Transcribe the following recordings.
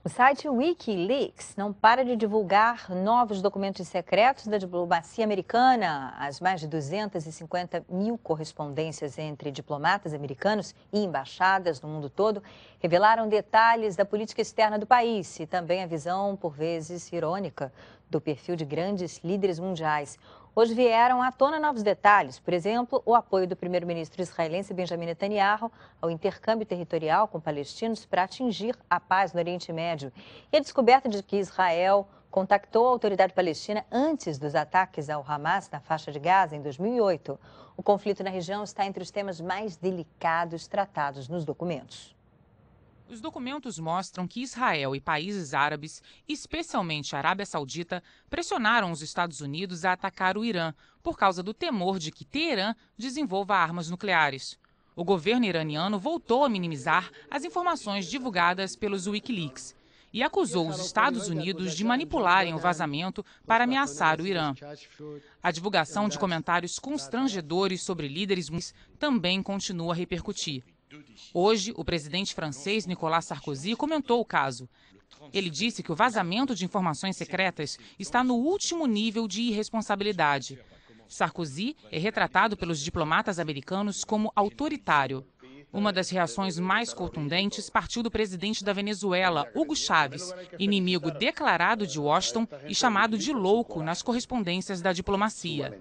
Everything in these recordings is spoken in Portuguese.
O site Wikileaks não para de divulgar novos documentos secretos da diplomacia americana. As mais de 250 mil correspondências entre diplomatas americanos e embaixadas no mundo todo revelaram detalhes da política externa do país e também a visão, por vezes irônica, do perfil de grandes líderes mundiais. Hoje vieram à tona novos detalhes, por exemplo, o apoio do primeiro-ministro israelense Benjamin Netanyahu ao intercâmbio territorial com palestinos para atingir a paz no Oriente Médio. E a descoberta de que Israel contactou a autoridade palestina antes dos ataques ao Hamas na faixa de Gaza em 2008. O conflito na região está entre os temas mais delicados tratados nos documentos. Os documentos mostram que Israel e países árabes, especialmente a Arábia Saudita, pressionaram os Estados Unidos a atacar o Irã por causa do temor de que Teherã desenvolva armas nucleares. O governo iraniano voltou a minimizar as informações divulgadas pelos Wikileaks e acusou os Estados Unidos de manipularem o vazamento para ameaçar o Irã. A divulgação de comentários constrangedores sobre líderes também continua a repercutir. Hoje, o presidente francês Nicolas Sarkozy comentou o caso. Ele disse que o vazamento de informações secretas está no último nível de irresponsabilidade. Sarkozy é retratado pelos diplomatas americanos como autoritário. Uma das reações mais contundentes partiu do presidente da Venezuela, Hugo Chávez, inimigo declarado de Washington e chamado de louco nas correspondências da diplomacia.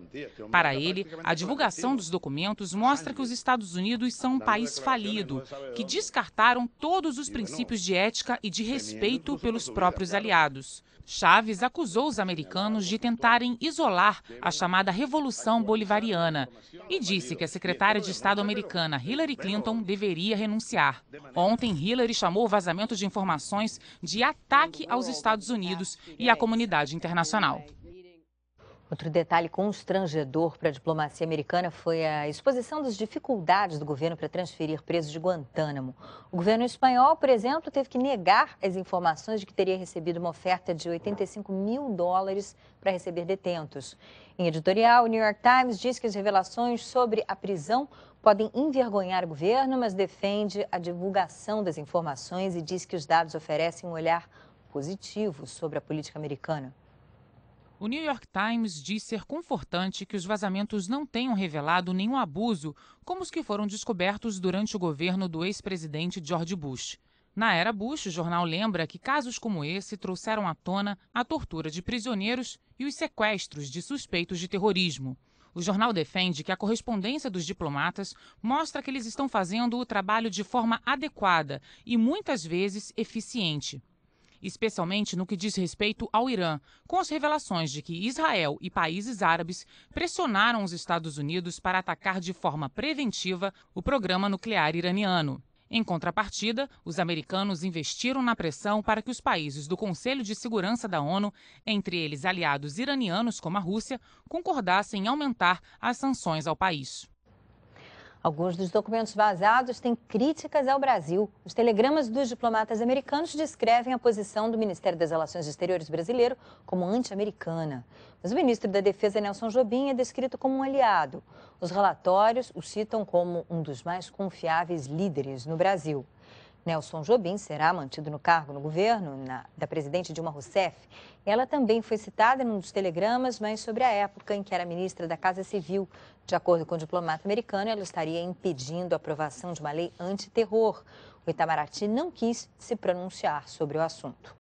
Para ele, a divulgação dos documentos mostra que os Estados Unidos são um país falido, que descartaram todos os princípios de ética e de respeito pelos próprios aliados. Chávez acusou os americanos de tentarem isolar a chamada Revolução Bolivariana e disse que a secretária de Estado americana Hillary Clinton deveria renunciar. Ontem, Hillary chamou o vazamento de informações de ataque aos Estados Unidos e à comunidade internacional. Outro detalhe constrangedor para a diplomacia americana foi a exposição das dificuldades do governo para transferir presos de Guantánamo. O governo espanhol, por exemplo, teve que negar as informações de que teria recebido uma oferta de US$ 85 mil para receber detentos. Em editorial, o New York Times diz que as revelações sobre a prisão podem envergonhar o governo, mas defende a divulgação das informações e diz que os dados oferecem um olhar positivo sobre a política americana. O New York Times diz ser confortante que os vazamentos não tenham revelado nenhum abuso como os que foram descobertos durante o governo do ex-presidente George Bush. Na era Bush, o jornal lembra que casos como esse trouxeram à tona a tortura de prisioneiros e os sequestros de suspeitos de terrorismo. O jornal defende que a correspondência dos diplomatas mostra que eles estão fazendo o trabalho de forma adequada e muitas vezes eficiente, especialmente no que diz respeito ao Irã, com as revelações de que Israel e países árabes pressionaram os Estados Unidos para atacar de forma preventiva o programa nuclear iraniano. Em contrapartida, os americanos investiram na pressão para que os países do Conselho de Segurança da ONU, entre eles aliados iranianos como a Rússia, concordassem em aumentar as sanções ao país. Alguns dos documentos vazados têm críticas ao Brasil. Os telegramas dos diplomatas americanos descrevem a posição do Ministério das Relações Exteriores brasileiro como anti-americana. Mas o ministro da Defesa, Nelson Jobim, é descrito como um aliado. Os relatórios o citam como um dos mais confiáveis líderes no Brasil. Nelson Jobim será mantido no cargo no governo da presidente Dilma Rousseff. Ela também foi citada num dos telegramas, mas sobre a época em que era ministra da Casa Civil. De acordo com o diplomata americano, ela estaria impedindo a aprovação de uma lei antiterror. O Itamaraty não quis se pronunciar sobre o assunto.